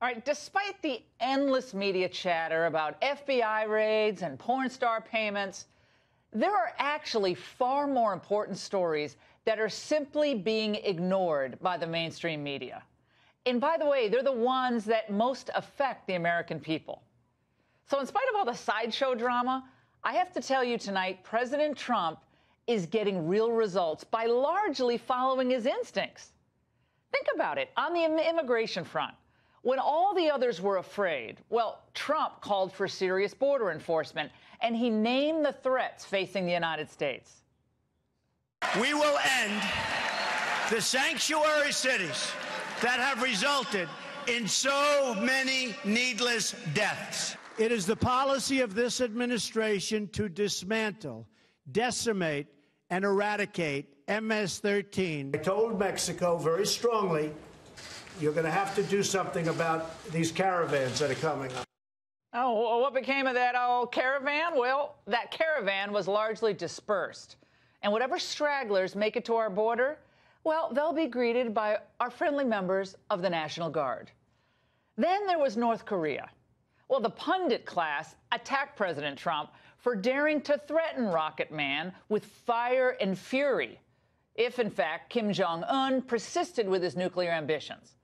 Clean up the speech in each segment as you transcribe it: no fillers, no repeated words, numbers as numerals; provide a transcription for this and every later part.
All right, despite the endless media chatter about FBI raids and porn star payments, there are actually far more important stories that are simply being ignored by the mainstream media. And by the way, they're the ones that most affect the American people. So in spite of all the sideshow drama, I have to tell you tonight, President Trump is getting real results by largely following his instincts. Think about it. On the immigration front, when all the others were afraid, well, Trump called for serious border enforcement, and he named the threats facing the United States. We will end the sanctuary cities that have resulted in so many needless deaths. It is the policy of this administration to dismantle, decimate, and eradicate MS-13. I told Mexico very strongly, you're going to have to do something about these caravans that are coming up. Oh, well, what became of that old caravan? Well, that caravan was largely dispersed. And whatever stragglers make it to our border, well, they'll be greeted by our friendly members of the National Guard. Then there was North Korea. Well, the pundit class attacked President Trump for daring to threaten Rocket Man with fire and fury if, in fact, Kim Jong-un persisted with his nuclear ambitions.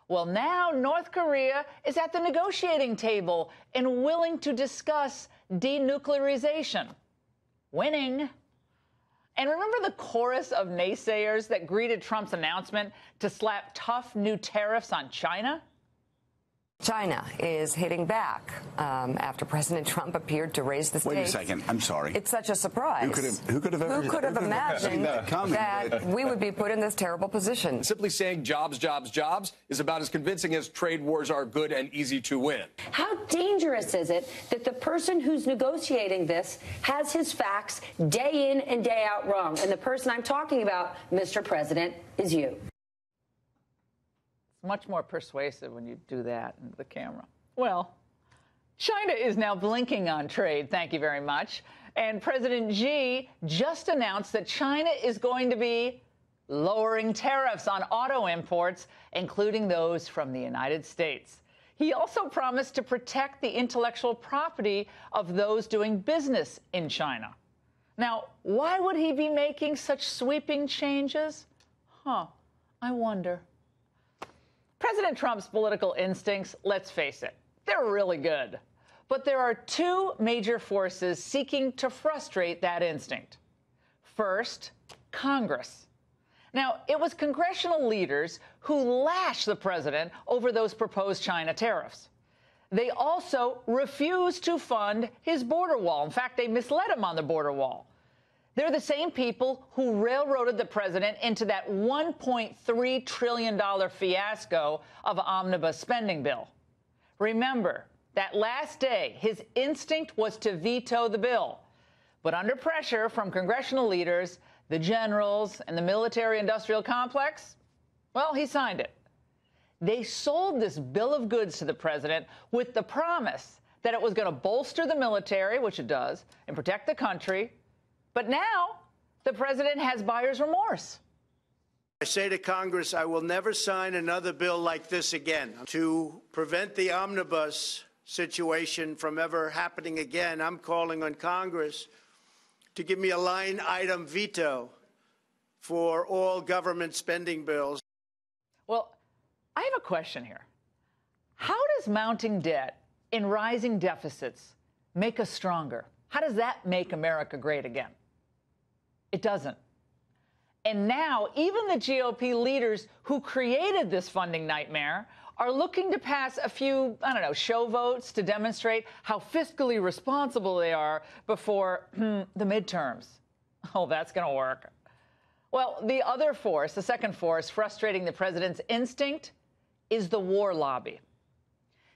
Well, now North Korea is at the negotiating table and willing to discuss denuclearization. Winning. And remember the chorus of naysayers that greeted Trump's announcement to slap tough new tariffs on China? China is hitting back after President Trump appeared to raise the stakes. Wait a second. I'm sorry. It's such a surprise. Who could have imagined that we would be put in this terrible position? Simply saying jobs, jobs, jobs is about as convincing as trade wars are good and easy to win. How dangerous is it that the person who's negotiating this has his facts day in and day out wrong? And the person I'm talking about, Mr. President, is you. Much more persuasive when you do that into the camera. Well, China is now blinking on trade, thank you very much. And President Xi just announced that China is going to be lowering tariffs on auto imports, including those from the United States. He also promised to protect the intellectual property of those doing business in China. Now, why would he be making such sweeping changes? I wonder. President Trump's political instincts, let's face it, they're really good. But there are two major forces seeking to frustrate that instinct. First, Congress. Now, it was congressional leaders who lashed the president over those proposed China tariffs. They also refused to fund his border wall. In fact, they misled him on the border wall. They're the same people who railroaded the president into that $1.3 trillion fiasco of omnibus spending bill. Remember, that last day, his instinct was to veto the bill. But under pressure from congressional leaders, the generals, and the military-industrial complex, well, he signed it. They sold this bill of goods to the president with the promise that it was going to bolster the military, which it does, and protect the country. But now, the president has buyer's remorse. I say to Congress, I will never sign another bill like this again. To prevent the omnibus situation from ever happening again, I'm calling on Congress to give me a line item veto for all government spending bills. Well, I have a question here. How does mounting debt and rising deficits make us stronger? How does that make America great again? It doesn't. And now, even the GOP leaders who created this funding nightmare are looking to pass a few, show votes to demonstrate how fiscally responsible they are before the midterms. Oh, that's going to work. Well, the other force, the second force frustrating the president's instinct, is the war lobby.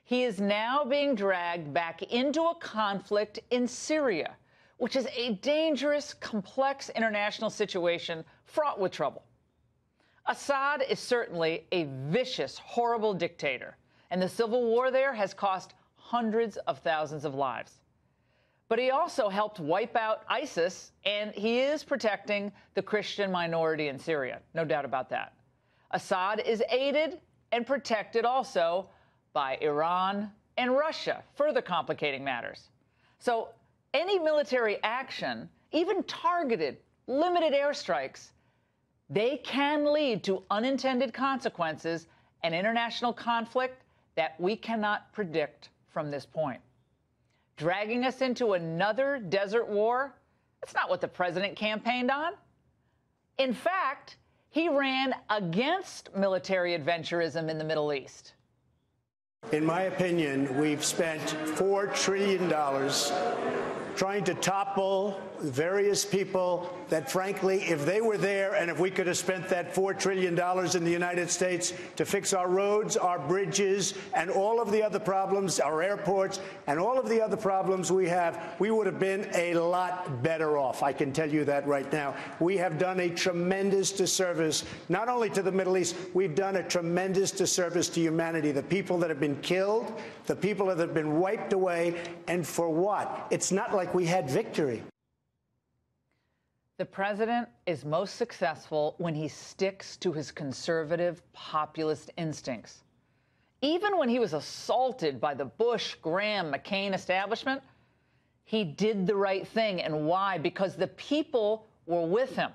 He is now being dragged back into a conflict in Syria, which is a dangerous, complex international situation fraught with trouble. Assad is certainly a vicious, horrible dictator, and the civil war there has cost hundreds of thousands of lives. But he also helped wipe out ISIS, and he is protecting the Christian minority in Syria, no doubt about that. Assad is aided and protected also by Iran and Russia, further complicating matters. So any military action, even targeted, limited airstrikes, they can lead to unintended consequences and international conflict that we cannot predict from this point. Dragging us into another desert war, that's not what the president campaigned on. In fact, he ran against military adventurism in the Middle East. In my opinion, we've spent $4 trillion trying to topple various people that, frankly, if they were there and if we could have spent that $4 trillion in the United States to fix our roads, our bridges, and all of the other problems, our airports, and all of the other problems we have, we would have been a lot better off. I can tell you that right now. We have done a tremendous disservice, not only to the Middle East, we've done a tremendous disservice to humanity. The people that have been killed, the people that have been wiped away, and for what? It's not like we had victory. The president is most successful when he sticks to his conservative populist instincts. Even when he was assaulted by the Bush, Graham, McCain establishment, he did the right thing. And why? Because the people were with him.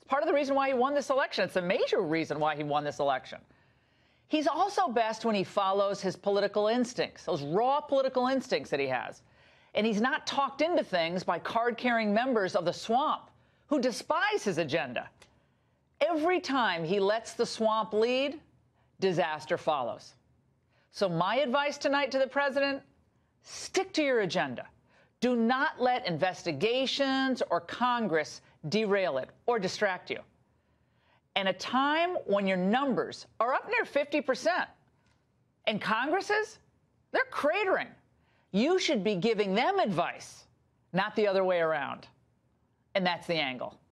It's part of the reason why he won this election. It's a major reason why he won this election. He's also best when he follows his political instincts, those raw political instincts that he has. And he's not talked into things by card-carrying members of the swamp who despise his agenda. Every time he lets the swamp lead, disaster follows. So my advice tonight to the president, stick to your agenda. Do not let investigations or Congress derail it or distract you. And a time when your numbers are up near 50% and Congresses, they're cratering. You should be giving them advice, not the other way around. And that's the angle.